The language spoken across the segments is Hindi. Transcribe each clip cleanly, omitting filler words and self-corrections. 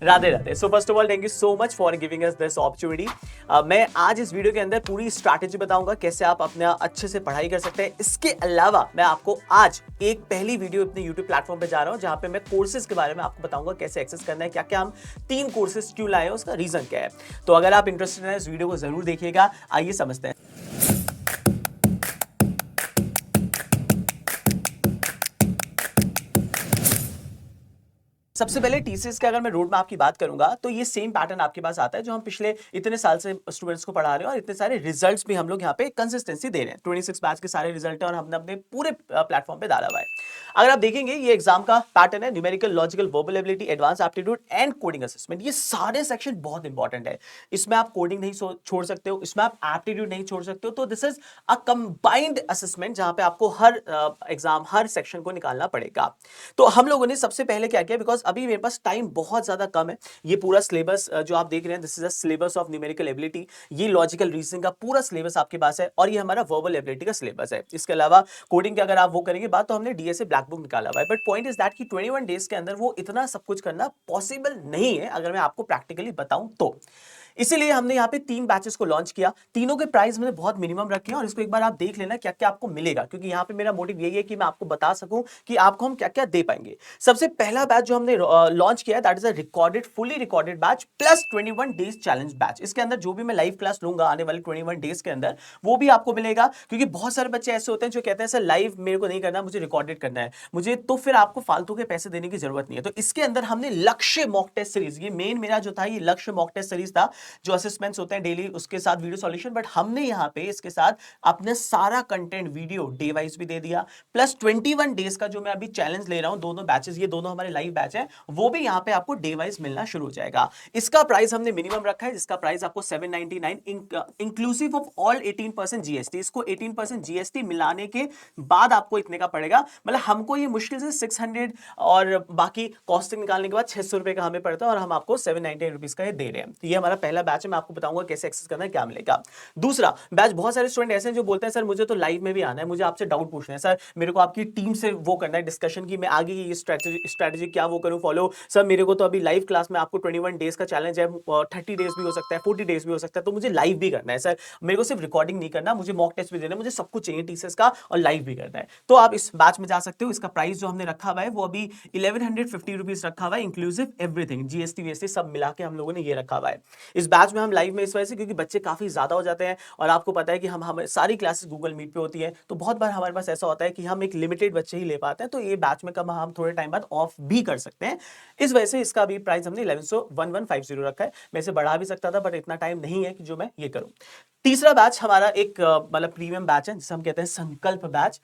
Radhe Radhe. So first of all thank you so much for giving us this opportunity. मैं आज इस वीडियो के अंदर पूरी स्ट्रैटेजी बताऊंगा कैसे आप अपना अच्छे से पढ़ाई कर सकते हैं। इसके अलावा मैं आपको आज एक पहली वीडियो अपने यूट्यूब प्लेटफॉर्म पे जा रहा हूं जहां पे मैं कोर्सेज के बारे में आपको बताऊंगा कैसे एक्सेस करना है, क्या क्या हम 3 कोर्सेज क्यों लाए हैं, उसका रीजन क्या है। तो अगर आप इंटरेस्टेड हैं इस वीडियो को जरूर देखिएगा। आइए समझते हैं। सबसे पहले टीसीएस के अगर मैं रोड मैप की बात करूंगा तो ये सेम पैटर्न आपके पास आता है जो हम पिछले इतने साल से स्टूडेंट्स को पढ़ा रहे हैं और इतने सारे रिजल्ट्स भी हम लोग यहाँ पे कंसिस्टेंसी दे रहे हैं। 26 बैच के सारे रिजल्ट है और हमने अपने पूरे प्लेटफॉर्म पे डाला हुआ है। अगर आप देखेंगे ये एग्जाम का पैटर्न है, numerical, logical, verbal ability, advance aptitude and coding assessment. ये सारे सेक्शन बहुत इंपॉर्टेंट है। इसमें आप कोडिंग नहीं छोड़ सकते हो, इसमें आप एप्टीट्यूड नहीं छोड़ सकते हो। तो this is a combined assessment जहां पे आपको हर एग्जाम हर सेक्शन को निकालना पड़ेगा। तो हम लोगों ने सबसे पहले क्या किया, बिकॉज अभी मेरे पास टाइम बहुत ज्यादा कम है। ये पूरा सिलेबस जो आप देख रहे हैं this is a syllabus of numerical ability. ये लॉजिकल रीजनिंग का पूरा सिलेबस आपके पास है और ये हमारा वर्बल एबिलिटी का सिलेबस है। इसके अलावा कोडिंग के अगर आप वो करेंगे बात, तो हमने डीएसए ब्लैक बुक निकाला हुआ है। बट पॉइंट इज दैट कि 21 डेज के अंदर वो इतना सब कुछ करना पॉसिबल नहीं है अगर मैं आपको प्रैक्टिकली बताऊं तो। इसीलिए हमने यहाँ पे 3 बैचेस को लॉन्च किया। तीनों के प्राइस मैंने बहुत मिनिमम रखे हैं और इसको एक बार आप देख लेना क्या क्या आपको मिलेगा, क्योंकि यहाँ पे मेरा मोटिव यही है कि मैं आपको बता सकूं कि आपको हम क्या क्या दे पाएंगे। सबसे पहला बैच जो हमने लॉन्च किया है that is a recorded, fully recorded batch plus 21 days challenge batch. इसके अंदर जो भी मैं लाइव क्लास लूंगा आने वाले 21 डेज के अंदर वो भी आपको मिलेगा, क्योंकि बहुत सारे बच्चे ऐसे होते हैं जो कहते हैं सर लाइव मेरे को नहीं करना, मुझे रिकॉर्डेड करना है मुझे, तो फिर आपको फालतू के पैसे देने की जरूरत नहीं है। तो इसके अंदर हमने लक्ष्य मॉक टेस्ट सीरीज, ये मेन मेरा जो था ये लक्ष्य मॉक टेस्ट सीरीज था, जो असेसमेंट्स होते हैं डेली उसके साथ वीडियो सॉल्यूशन। बट हमने यहाँ पे इसके साथ अपने सारा कंटेंट वीडियो डे वाइज भी दे दिया, प्लस 21 डेज का जो मैं अभी चैलेंज ले रहा हूं, दोनों बैचेस, ये दोनों हमारे लाइव बैच हैं, वो भी यहाँ पे आपको डे वाइज मिलना शुरू हो जाएगा। इसका प्राइस हमने मिनिमम रखा है, जिसका प्राइस आपको 799 इंक्लूसिव ऑफ ऑल 18% जीएसटी। इसको 18% जीएसटी मिलाने के बाद आपको इतने का पड़ेगा। मतलब हमको ये मुश्किल से 600 और बाकी कॉस्टिंग निकालने के बाद 600 रुपए का हमें पड़ता है और हम आपको 799 रुपीज का ये दे रहे हैं। तो ये हमारा पहला बैच है, मैं आपको बताऊंगा कैसे एक्सेस करना है, क्या मिलेगा। दूसरा बैच, बहुत सारे स्टूडेंट ऐसे हैं जो बोलते हैं सर मुझे तो लाइव में भी आना है, मुझे आपसे डाउट पूछना है, सर मेरे को आपकी टीम से वो करना है डिस्कशन की मैं आगे की स्ट्रेटेजी क्या वो करूं फॉलो। सर मेरे को तो अभी लाइव क्लास में आपको 21 डेज का चैलेंज है, 30 डेज भी हो सकता है, 40 डेज भी हो सकता है, तो मुझे लाइव भी करना है सर, मेरे को सिर्फ रिकॉर्डिंग नहीं करना, मुझे मॉक टेस्ट भी देना है, मुझे सब कुछ चाहिए टीसीएस का और लाइव भी करना है। तो आप इस बैच में जा सकते हो। इसका प्राइस जो हमने रखा हुआ है वो अभी 1150 रुपीज रखा हुआ है, इंक्लूसिव एवरीथिंग, जीएसटी वीएसटी सब मिला के हम लोगों ने ये रखा हुआ है। इस बैच में हम लाइव में इस वजह से क्योंकि बच्चे काफी ज्यादा हो जाते हैं और आपको पता है कि हम सारी क्लासेस गूगल मीट पे होती है, तो बहुत बार हमारे पास ऐसा होता है कि हम एक लिमिटेड बच्चे ही ले पाते हैं, तो ये बैच में कम हम थोड़े टाइम बाद ऑफ भी कर सकते हैं। इस वजह से इसका भी प्राइस हमने 1150 रखा है। मैं इसे बढ़ा भी सकता था बट इतना टाइम नहीं है कि जो मैं ये करूं। तीसरा बैच हमारा एक मतलब प्रीमियम बैच है जिसे हम कहते हैं संकल्प बैच।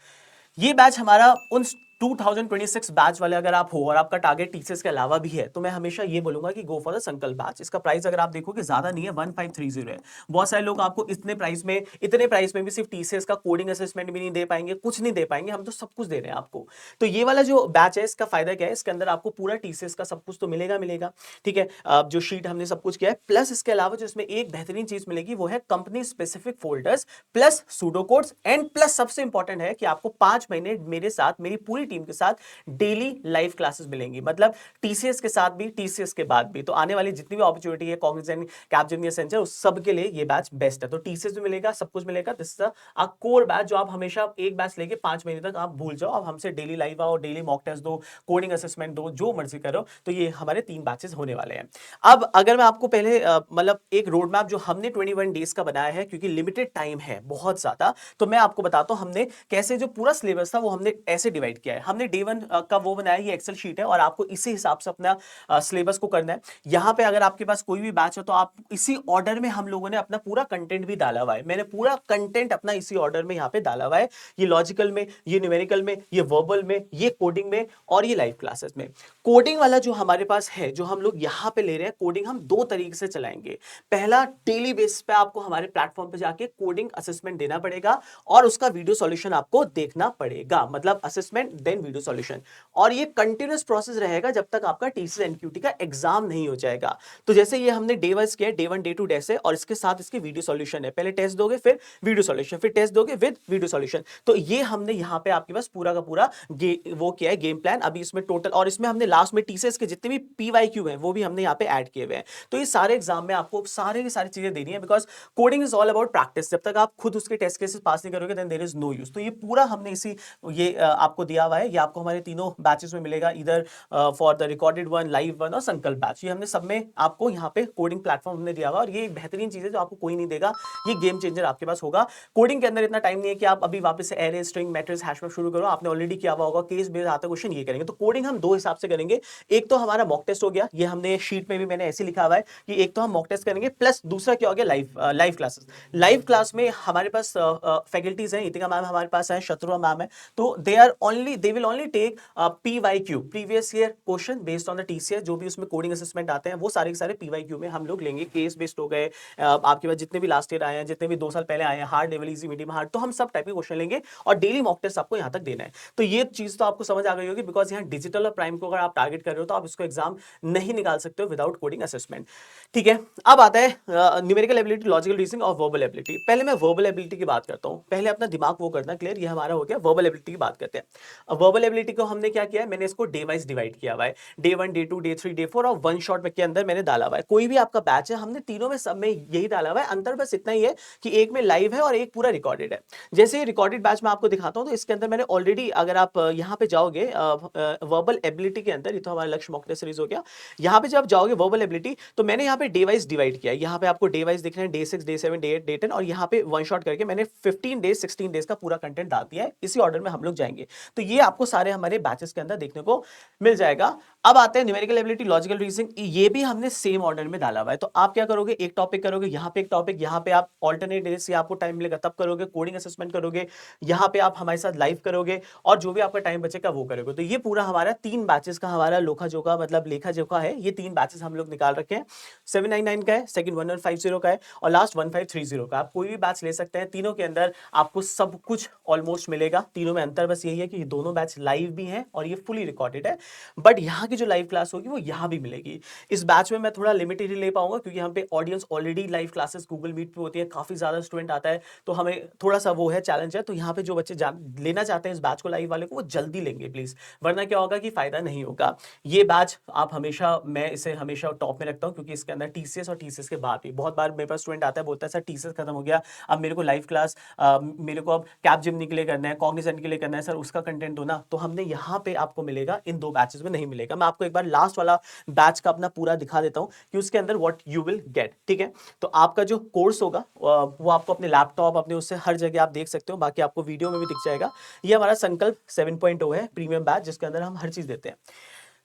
ये बैच हमारा उन 2026 बैच वाले अगर आप हो और आपका टारगेट टीसीएस के अलावा भी है, तो मैं हमेशा ये बोलूंगा कि गो फॉर द संकल्प बैच। इसका प्राइस अगर आप देखोगे ज्यादा नहीं है, 1530 है। बहुत सारे लोग आपको इतने प्राइस में भी सिर्फ टीसीएस का कोडिंग असेसमेंट भी नहीं दे पाएंगे, कुछ नहीं दे पाएंगे, हम तो सब कुछ दे रहे हैं आपको। तो ये वाला जो बैच है इसका फायदा क्या है, इसके अंदर आपको पूरा टीसीएस का सब कुछ तो मिलेगा, ठीक है। जो शीट हमने सब कुछ किया है, प्लस इसके अलावा जो इसमें एक बेहतरीन चीज मिलेगी वो है company specific folders plus pseudo codes and plus सबसे इंपॉर्टेंट है कि आपको 5 महीने मेरे साथ, मेरी पूरी टीम के साथ डेली लाइव क्लासेस मिलेंगी। मतलब टीसीएस के साथ भी, टीसीएस के बाद भी। तो आने वाली जितनी भी अपॉर्चुनिटी है कॉग्निजेंट, कैपजेमिनी, एसेंचर, उस सब के लिए ये बैच बेस्ट है। तो टीसीएस भी मिलेगा, सब कुछ मिलेगा। This is a core batch जो आप हमेशा एक बैच लेके 5 महीने तक आप भूल जाओ, आप हमसे डेली लाइव आओ, डेली मॉक टेस्ट दो, कोडिंग असेसमेंट दो, जो मर्जी करो। तो ये हमारे 3 बैचेस होने वाले हैं। अब अगर मैं आपको पहले मतलब एक रोड मैप जो हमने 21 डेज का बनाया है, क्योंकि लिमिटेड टाइम है बहुत ज्यादा, तो मैं आपको बताता हूं हमने कैसे जो पूरा सिलेबस था वो हमने ऐसे डिवाइड किया है। हमने डे 1 का वो बनाया, ये एक्सेल शीट है और आपको इसी हिसाब से अपना सिलेबस को करना है। यहां पे अगर आपके पास कोई भी बैच है तो आप इसी ऑर्डर में, हम लोगों ने अपना पूरा कंटेंट भी डाला हुआ है, मैंने पूरा कंटेंट अपना इसी ऑर्डर में यहां पे डाला हुआ है। ये लॉजिकल में, ये न्यूमेरिकल में, ये वर्बल में, ये कोडिंग में और ये लाइव क्लासेस में। कोडिंग वाला जो हमारे पास है, जो हम लोग यहां पे ले रहे हैं, कोडिंग हम 2 तरीके से चलाएंगे। पहला, डेली बेसिस पे आपको हमारे प्लेटफॉर्म पे जाके कोडिंग असेसमेंट देना पड़ेगा और उसका वीडियो सॉल्यूशन आपको देखना पड़ेगा। मतलब असेसमेंट देन वीडियो सॉल्यूशन। और ये कंटिन्यूस प्रोसेस रहेगा जब तक आपका टीसीएस एनक्यूटी का एग्जाम नहीं हो जाएगा। तो जैसे ये हमने डे वाइज किया, डे 1 डे 2 टेस्ट है और इसके साथ इसके वीडियो सॉल्यूशन है। पहले टेस्ट दोगे फिर वीडियो सॉल्यूशन, फिर टेस्ट दोगे विद वीडियो सॉल्यूशन। तो ये हमने यहाँ पे आपके पास पूरा का पूरा वो किया है गेम प्लान। अभी इसमें टोटल, और इसमें हमने लास्ट में टीसीएस के जितने भी पीवाईक्यू हैं वो भी हमने यहाँ पे ऐड किए हुए हैं। तो ये सारे एग्जाम में आपको सारे की सारी चीजें देनी है, because coding is all about practice. जब तक आप खुद उसके टेस्ट केसेस पास नहीं करोगे then there is no use. तो ये पूरा हमने इसी ये आपको दिया हुआ है। ये आपको हमारे तीनों बैचेस में मिलेगा, इधर for the recorded one, live one और संकल्प बैच। ये हमने सब में आपको यहाँ पे कोडिंग प्लेटफॉर्म हमने दिया हुआ, और ये बेहतरीन चीज है जो आपको कोई नहीं देगा। ये गेम चेंजर आपके पास होगा। कोडिंग के अंदर इतना टाइम नहीं है कि आप अभी वापस से एरे, स्ट्रिंग, मैट्रिक्स, हैशमैप शुरू करो। आपने ऑलरेडी किया हुआ होगा, केस बेस्ड आता क्वेश्चन ये करेंगे। तो कोडिंग हम दो हिसाब से करेंगे। एक तो हमारा मॉक टेस्ट हो गया, ये हमने शीट में भी मैंने ऐसे लिखा हुआ है कि एक तो हम मॉक टेस्ट करेंगे, प्लस दूसरा क्या हो गया, लाइव क्लासेस। लाइव क्लास में हमारे पास फैकल्टीज हैं, इतिका मैम हमारे पास है, शत्रुआ मैम है। तो they will only take PYQ, previous year question based on the TCS. जो भी उसमें कोडिंग असेसमेंट आते हैं वो सारे के सारे पीवाईक्यू में हम लोग लेंगे। केस बेस्ड हो गए आपके पास, जितने भी लास्ट ईयर आए हैं, जितने भी 2 साल पहले आए हैं, hard level, easy, medium, hard, तो हम सब टाइप के क्वेश्चन लेंगे और डेली मॉक टेस्ट आपको यहां तक देना है। तो ये चीज तो आपको समझ आ गई होगी, बिकॉज यहाँ डिजिटल और प्राइम को अगर आप टारगेट कर रहे हो तो आप इसको एग्जाम नहीं निकाल सकते हो विदाउट कोडिंग असेसमेंट। ठीक है, अब आता है न्यूमेरिकल एबिलिटी, लॉजिकल रीजनिंग और वर्बल एबिलिटी। पहले मैं वर्बल एबिलिटी की बात करता हूं। पहले अपना दिमाग वो करना क्लियर, ये हमारा हो गया। वर्बल एबिलिटी की बात करते हैं। अब वर्बल एबिलिटी को हमने क्या किया है, मैंने इसको डे वाइज डिवाइड किया हुआ है। डे 1, डे 2, डे 3, डे 4 और वन शॉट के अंदर मैंने डाला हुआ है। कोई भी आपका बैच है, हमने तीनों में सब में यही डाला हुआ है। अंतर बस इतना ही है कि एक में लाइव है और एक पूरा रिकॉर्डेड है। जैसे रिकॉर्डेड बैच में आपको दिखाता हूं, तो इसके अंदर मैंने ऑलरेडी, अगर आप यहाँ पे जाओगे वर्बल एबिलिटी के अंदर, ये तो हमारा लक्ष्य मॉक टेस्ट सीरीज हो गया। यहाँ पे जब जाओगे वर्बल एबिलिटी, तो मैंने यहाँ पे डे वाइज डिवाइड किया है। यहाँ पे आपको डे वाइज दिख रहे हैं, डे 6, डे 7, डे 8, डे 10, और यहाँ पे वन शॉट करके मैंने 15 डेज 16 डेज का पूरा कंटेंट डाल दिया है। इसी ऑर्डर में हम लोग जाएंगे। तो ये आपको सारे हमारे बैचेस के अंदर देखने को मिल जाएगा। अब आते हैं न्यूमेरिकल एबिलिटी, लॉजिकल रीजनिंग। ये भी हमने सेम ऑर्डर में डाला हुआ है। तो आप क्या करोगे, एक टॉपिक करोगे, यहाँ पे एक टॉपिक, यहाँ पे आप ऑल्टरनेट डेज से आपको टाइम मिलेगा तब करोगे, कोडिंग असेसमेंट करोगे, यहाँ पे आप हमारे साथ लाइव करोगे, और जो भी आपका टाइम बचेगा वो करोगे। तो ये पूरा हमारा 3 बैचेस का हमारा लोखा जोखा, मतलब लेखा जोखा है। ये 3 बैचेस हम लोग निकाल रखे हैं। 799 का है, सेकंड 1150 का है, और लास्ट 1530 का। आप कोई भी बैच ले सकते हैं। तीनों के अंदर आपको सब कुछ ऑलमोस्ट मिलेगा। तीनों में अंतर बस यही है कि ये दोनों बैच लाइव भी हैं और ये फुली रिकॉर्डेड है। बट यहाँ की जो लाइव क्लास होगी वो यहाँ भी मिलेगी। इस बैच में मैं थोड़ा लिमिटेड ही ले पाऊंगा, क्योंकि यहाँ पे audience already live classes Google Meet पे होती है, काफी ज्यादा स्टूडेंट आता है, तो हमें थोड़ा सा वो है, चैलेंज है। तो यहाँ पे जो बच्चे लेना चाहते हैं इस बैच को लाइव वाले को, वो जल्दी लेंगे प्लीज, वरना क्या होगा कि फायदा नहीं होगा। ये बैच आप हमेशा, मैं इसे हमेशा टॉप में रखता हूँ, क्योंकि इसके अंदर टीसीएस और टीसीएस के बाद भी बहुत बार मेरे पास स्टूडेंट आता है, बोलता है सर टीसीएस खत्म हो गया, अब मेरे को लाइव क्लास, मेरे को अब कैपजिम के लिए करना है, कॉग्निजेंट के लिए करना है, सर उसका कंटेंट दो ना। तो हमने यहाँ पे आपको मिलेगा, इन 2 बैचेस में नहीं मिलेगा। मैं आपको एक बार लास्ट वाला बैच का अपना पूरा दिखा देता हूँ कि उसके अंदर व्हाट यू विल गेट। ठीक है, तो आपका जो कोर्स होगा वो आपको अपने लैपटॉप, अपने उससे हर जगह आप देख सकते हो, बाकी आपको वीडियो में भी दिख जाएगा। ये हमारा संकल्प 7.0 है, प्रीमियम बैच, जिसके अंदर हम हर चीज देते हैं।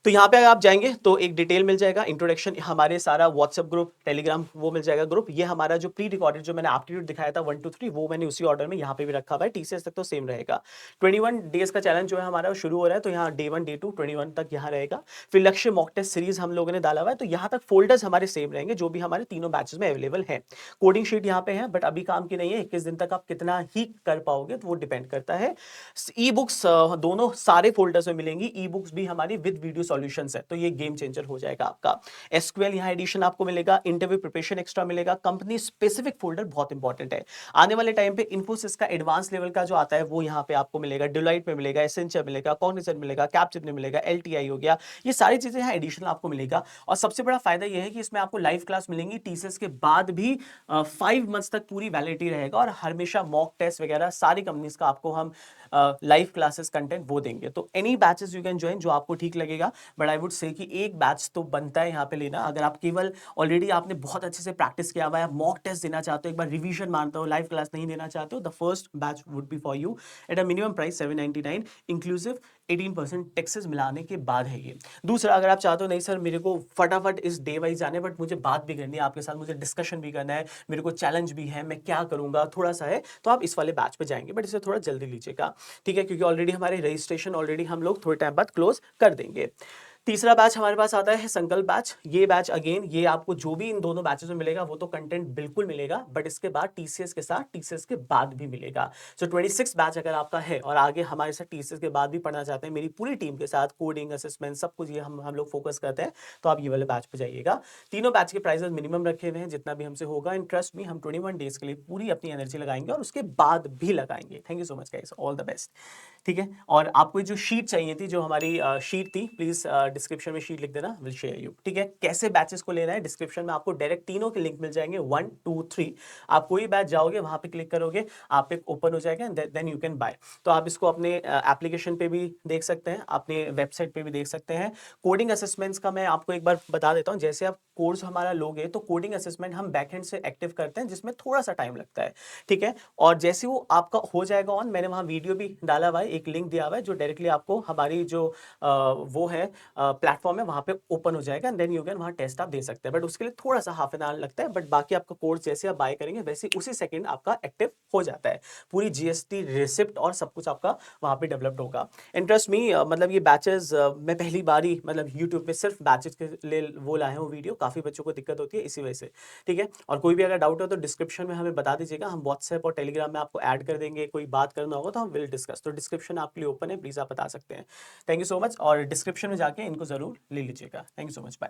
तो यहाँ पे अगर आप जाएंगे तो एक डिटेल मिल जाएगा, इंट्रोडक्शन, हमारे सारा व्हाट्सएप ग्रुप, टेलीग्राम, वो मिल जाएगा ग्रुप। ये हमारा जो प्री रिकॉर्डेड जो मैंने एप्टीट्यूड दिखाया था 1 2 3, वो मैंने उसी ऑर्डर में यहाँ पे भी रखा हुआ है। टीसीएस तक तो सेम रहेगा। 21 डेज का चैलेंज जो है हमारा वो शुरू हो रहा है, तो यहाँ डे 1, डे 2, 21 तक यहाँ रहेगा। फिर लक्ष्य मॉक टेस्ट सीरीज हम लोगों ने डाला हुआ है, तो यहाँ तक फोल्डर्स हमारे सेम रहेंगे, जो भी हमारे तीनों बैचेस में अवेलेबल है। कोडिंग शीट यहाँ पे है, बट अभी काम की नहीं है। 21 दिन तक आप कितना ही कर पाओगे तो वो डिपेंड करता है। ई बुक्स दोनों सारे फोल्डर्स में मिलेंगी। ई बुक्स भी हमारी विद वीडियो सॉल्यूशंस है, तो ये गेम चेंजर हो जाएगा आपका। एसक्यूएल यहाँ एडिशन आपको मिलेगा, इंटरव्यू प्रिपरेशन एक्स्ट्रा मिलेगा, कंपनी स्पेसिफिक फोल्डर बहुत इंपॉर्टेंट है। आने वाले टाइम पे इन्फोसिस का एडवांस लेवल का जो आता है वो यहाँ पे आपको मिलेगा, डिलाइट में मिलेगा, एसेंशियल मिलेगा, कॉग्निजेंट मिलेगा, कैपजिम मिलेगा, एलटीआई हो गया। ये सारी चीजें यहाँ एडिशनल आपको मिलेगा। और सबसे बड़ा फायदा ये है कि इसमें आपको लाइव क्लास मिलेंगी टीसीएस के बाद भी 5 मंथ्स तक पूरी वैलिडिटी रहेगा, और हमेशा मॉक टेस्ट वगैरह सारी कंपनीज का आपको हम लाइव क्लासेस कंटेंट वो देंगे। तो any batches you can join जो आपको ठीक लगेगा, बट आई वुड से कि एक बैच तो बनता है यहाँ पे लेना। अगर आप केवल ऑलरेडी आपने बहुत अच्छे से प्रैक्टिस किया हुआ है, मॉक टेस्ट देना चाहते हो, एक बार रिवीजन मारते हो, लाइव क्लास नहीं देना चाहते हो, the first batch would be for you at a minimum price 799 inclusive 18% taxes मिलाने के बाद है ये। दूसरा, अगर आप चाहते हो नहीं सर मेरे को फटाफट इस डे वाइज जाने, बट मुझे बात भी करनी है आपके साथ, मुझे डिस्कशन भी करना है, मेरे को चैलेंज भी है, मैं क्या करूंगा, थोड़ा सा है, तो आप इस वाले बैच पे जाएंगे, बट इसे थोड़ा जल्दी लीजिएगा। ठीक है, क्योंकि ऑलरेडी हमारे रजिस्ट्रेशन ऑलरेडी हम लोग थोड़े टाइम बाद क्लोज कर देंगे। तीसरा बैच हमारे पास आता है संकल्प बैच। ये बैच अगेन ये आपको जो भी इन दोनों बैचेस में मिलेगा वो तो कंटेंट बिल्कुल मिलेगा, बट इसके बाद टीसीएस के साथ टीसीएस के बाद भी मिलेगा। सो 26 बैच अगर आपका है और आगे हमारे साथ टीसीएस के बाद भी पढ़ना चाहते हैं मेरी पूरी टीम के साथ, कोडिंग असेसमेंट सब कुछ ये हम लोग फोकस करते हैं, तो आप ये वाले बैच पे जाइएगा। तीनों बैच के प्राइसेस मिनिमम रखे हुए हैं जितना भी हमसे होगा, एंड ट्रस्ट मी हम 21 डेज के लिए पूरी अपनी एनर्जी लगाएंगे और उसके बाद भी लगाएंगे। Thank you so much guys, all the best. ठीक है, और आपको जो शीट चाहिए थी, जो हमारी शीट थी, प्लीज डिस्क्रिप्शन में शीट लिख देना, विल शेयर यू। ठीक है, कैसे बैचेस को लेना है, डिस्क्रिप्शन में आपको डायरेक्ट तीनों के लिंक मिल जाएंगे, 1 2 3। आप कोई बैच जाओगे वहां पे क्लिक करोगे, आप पे ओपन हो जाएगा, देन यू कैन बाय। तो आप इसको अपने एप्लीकेशन पे भी देख सकते हैं, अपने वेबसाइट पे भी देख सकते हैं। कोडिंग असेसमेंट्स का मैं आपको एक बार बता देता हूँ। जैसे आप कोर्स हमारा लोगे तो कोडिंग असेसमेंट हम बैकएंड से एक्टिव करते हैं, जिसमें थोड़ा सा टाइम लगता है। ठीक है, और जैसे वो आपका हो जाएगा ऑन, मैंने वहां वीडियो भी डाला हुआ है, एक लिंक दिया हुआ है जो डायरेक्टली आपको हमारी जो वो है प्लेटफॉर्म है वहां पे ओपन हो जाएगा, देन यू कैन वहां टेस्ट आप दे सकते हैं, बट उसके लिए थोड़ा सा हाफ एन आवर लगता है, बट बाकी आपका कोर्स जैसे आप बाय करेंगे वैसे उसी सेकंड आपका एक्टिव हो जाता है। पूरी जीएसटी रिसिप्ट और सब कुछ आपका वहां पे डेवलप्ड होगा। इंटरेस्ट मी मतलब ये बैचेस मैं पहली बार ही मतलब यूट्यूब पे सिर्फ बैचेस के लिए वो लाए हूँ वीडियो, काफी बच्चों को दिक्कत होती है इसी वजह से। ठीक है, और कोई भी अगर डाउट हो तो डिस्क्रिप्शन में हमें बता दीजिएगा, हम व्हाट्सएप और टेलीग्राम में आपको ऐड कर देंगे, कोई बात करना होगा तो हम विल डिस्कस। तो डिस्क्रिप्शन आपके लिए ओपन है, प्लीज आप बता सकते हैं। थैंक यू सो मच, और डिस्क्रिप्शन में जाके इनको जरूर ले लीजिएगा। Thank you so much, bye.